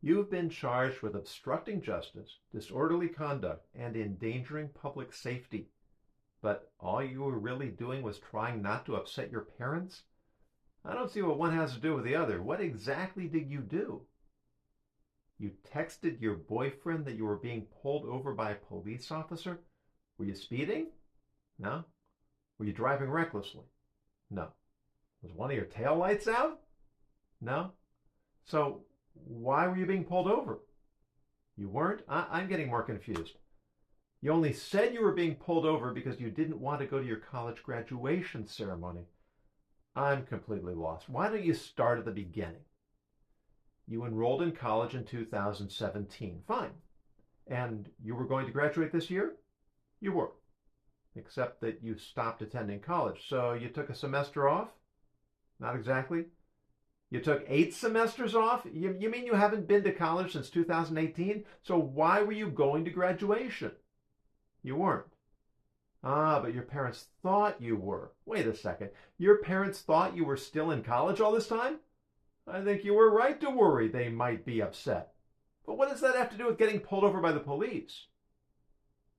You've been charged with obstructing justice, disorderly conduct, and endangering public safety. But all you were really doing was trying not to upset your parents? I don't see what one has to do with the other. What exactly did you do? You texted your boyfriend that you were being pulled over by a police officer? Were you speeding? No. Were you driving recklessly? No. Was one of your taillights out? No. So why were you being pulled over? You weren't? I'm getting more confused. You only said you were being pulled over because you didn't want to go to your college graduation ceremony. I'm completely lost. Why don't you start at the beginning? You enrolled in college in 2017. Fine. And you were going to graduate this year? You were. Except that you stopped attending college. So you took a semester off? Not exactly. You took 8 semesters off? You mean you haven't been to college since 2018? So why were you going to graduation? You weren't. Ah, but your parents thought you were. Wait a second. Your parents thought you were still in college all this time? I think you were right to worry they might be upset. But what does that have to do with getting pulled over by the police?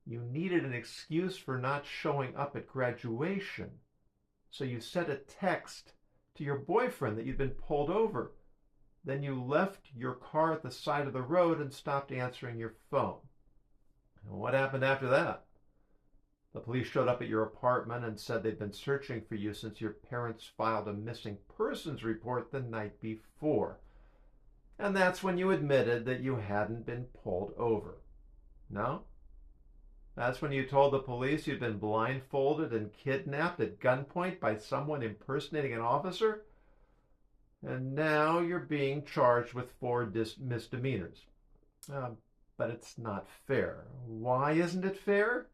You needed an excuse for not showing up at graduation. So you sent a text to your boyfriend that you'd been pulled over. Then you left your car at the side of the road and stopped answering your phone. And what happened after that? The police showed up at your apartment and said they'd been searching for you since your parents filed a missing persons report the night before. And that's when you admitted that you hadn't been pulled over. No? That's when you told the police you'd been blindfolded and kidnapped at gunpoint by someone impersonating an officer? And now you're being charged with 4 misdemeanors. But it's not fair. Why isn't it fair?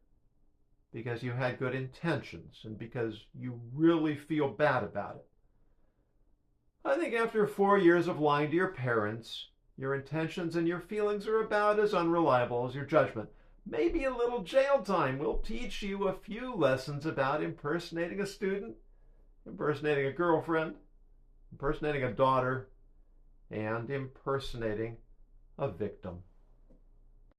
Because you had good intentions and because you really feel bad about it. I think after 4 years of lying to your parents, your intentions and your feelings are about as unreliable as your judgment. Maybe a little jail time will teach you a few lessons about impersonating a student, impersonating a girlfriend, impersonating a daughter, and impersonating a victim.